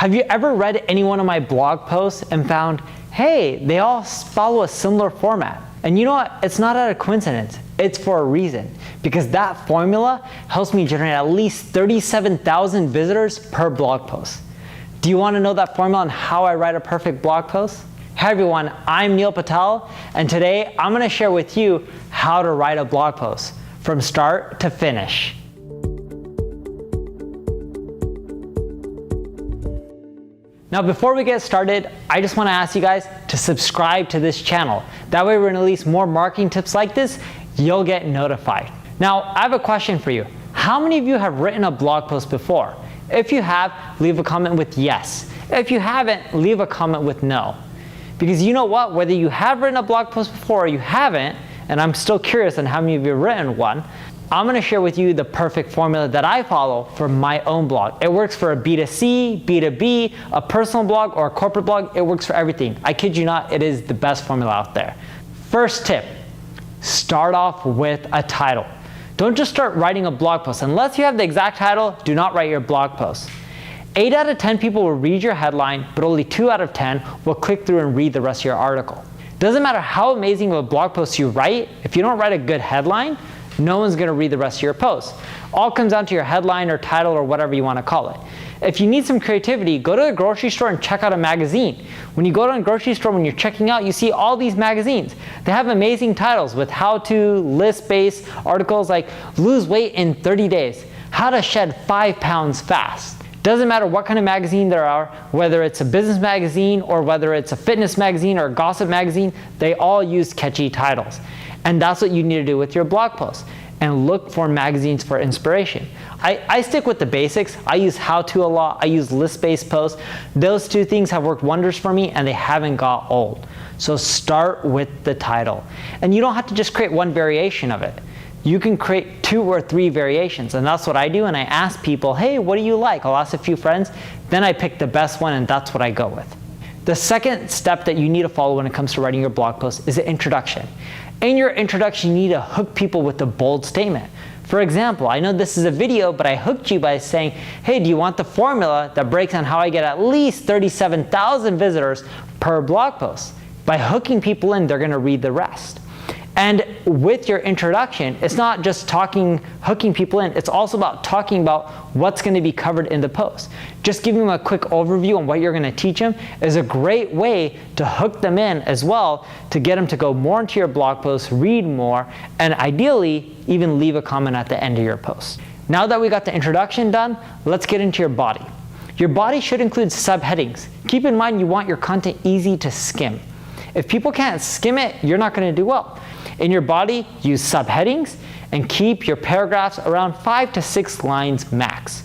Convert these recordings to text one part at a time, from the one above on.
Have you ever read any one of my blog posts and found, hey, they all follow a similar format? And you know what? It's not out of coincidence. It's for a reason. Because that formula helps me generate at least 37,000 visitors per blog post. Do you want to know that formula and how I write a perfect blog post? Hi everyone, I'm Neil Patel, and today I'm going to share with you how to write a blog post from start to finish. Now before we get started, I just want to ask you guys to subscribe to this channel. That way we're going to release more marketing tips like this, you'll get notified. Now I have a question for you. How many of you have written a blog post before? If you have, leave a comment with yes. If you haven't, leave a comment with no. Because you know what, whether you have written a blog post before or you haven't, and I'm still curious on how many of you have written one, I'm going to share with you the perfect formula that I follow for my own blog. It works for a B2C, B2B, a personal blog, or a corporate blog. It works for everything. I kid you not, it is the best formula out there. First tip, start off with a title. Don't just start writing a blog post. Unless you have the exact title, do not write your blog post. 8 out of 10 people will read your headline, but only 2 out of 10 will click through and read the rest of your article. Doesn't matter how amazing of a blog post you write, if you don't write a good headline, no one's going to read the rest of your post. All comes down to your headline or title or whatever you want to call it. If you need some creativity, go to the grocery store and check out a magazine. When you go to a grocery store, when you're checking out, you see all these magazines. They have amazing titles with how-to, list-based articles like lose weight in 30 days, how to shed 5 pounds fast. Doesn't matter what kind of magazine there are, whether it's a business magazine or whether it's a fitness magazine or a gossip magazine, they all use catchy titles. And that's what you need to do with your blog post. And look for magazines for inspiration. I stick with the basics. I use how-to a lot. I use list-based posts. Those two things have worked wonders for me and they haven't got old. So start with the title. And you don't have to just create one variation of it. You can create 2 or 3 variations, and that's what I do, and I ask people, hey, what do you like? I'll ask a few friends, then I pick the best one, and that's what I go with. The second step that you need to follow when it comes to writing your blog post is the introduction. In your introduction, you need to hook people with a bold statement. For example, I know this is a video, but I hooked you by saying, hey, do you want the formula that breaks down how I get at least 37,000 visitors per blog post? By hooking people in, they're going to read the rest. And with your introduction, it's not just hooking people in, it's also about talking about what's going to be covered in the post. Just giving them a quick overview on what you're going to teach them is a great way to hook them in as well, to get them to go more into your blog post, read more, and ideally even leave a comment at the end of your post. Now that we got the introduction done, let's get into your body. Your body should include subheadings. Keep in mind you want your content easy to skim. If people can't skim it, you're not going to do well. In your body, use subheadings and keep your paragraphs around 5 to 6 lines max.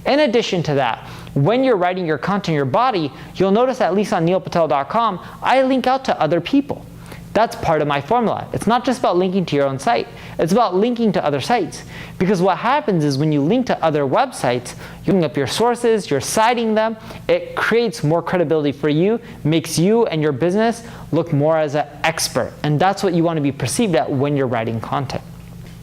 In addition to that, when you're writing your content in your body, you'll notice at least on neilpatel.com, I link out to other people. That's part of my formula. It's not just about linking to your own site. It's about linking to other sites. Because what happens is when you link to other websites, you link up your sources, you're citing them, it creates more credibility for you, makes you and your business look more as an expert. And that's what you want to be perceived at when you're writing content.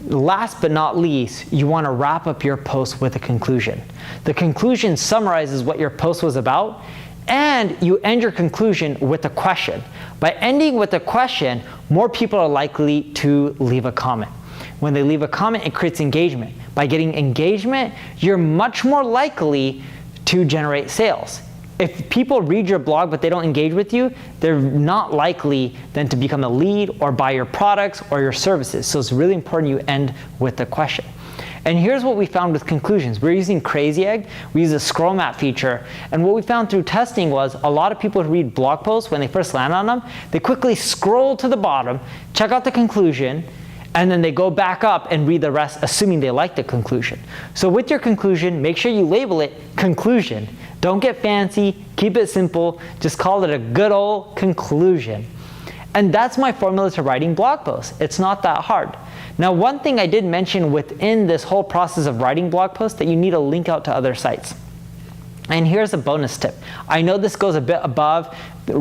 Last but not least, you want to wrap up your post with a conclusion. The conclusion summarizes what your post was about, and you end your conclusion with a question. By ending with a question, more people are likely to leave a comment. When they leave a comment, it creates engagement. By getting engagement, you're much more likely to generate sales. If people read your blog but they don't engage with you, they're not likely then to become a lead or buy your products or your services. So it's really important you end with a question. And here's what we found with conclusions. We're using Crazy Egg. We use a scroll map feature. And what we found through testing was a lot of people who read blog posts, when they first land on them, they quickly scroll to the bottom, check out the conclusion, and then they go back up and read the rest, assuming they like the conclusion. So with your conclusion, make sure you label it conclusion. Don't get fancy, keep it simple, just call it a good old conclusion. And that's my formula to writing blog posts. It's not that hard. Now, one thing I did mention within this whole process of writing blog posts that you need to link out to other sites. And here's a bonus tip. I know this goes a bit above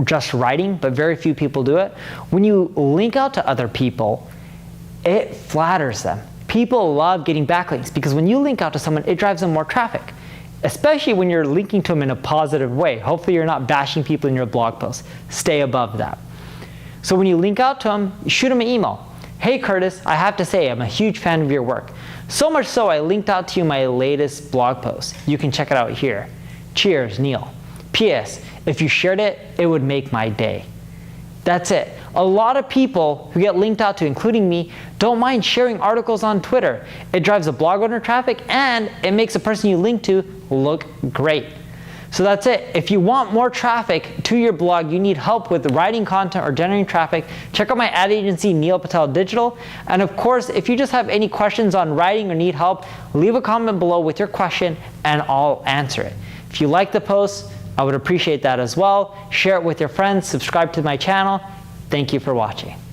just writing, but very few people do it. When you link out to other people, it flatters them. People love getting backlinks because when you link out to someone, it drives them more traffic. especially when you're linking to them in a positive way. Hopefully you're not bashing people in your blog posts. Stay above that. So when you link out to them, shoot them an email. Hey Curtis, I have to say I'm a huge fan of your work. So much so I linked out to you my latest blog post. You can check it out here. Cheers, Neil. P.S. If you shared it, it would make my day. That's it. A lot of people who get linked out to, including me, don't mind sharing articles on Twitter. It drives the blog owner traffic and it makes the person you link to look great. So that's it. If you want more traffic to your blog, you need help with writing content or generating traffic, check out my ad agency, Neil Patel Digital. And of course, if you just have any questions on writing or need help, leave a comment below with your question and I'll answer it. If you like the post, I would appreciate that as well. Share it with your friends, subscribe to my channel. Thank you for watching.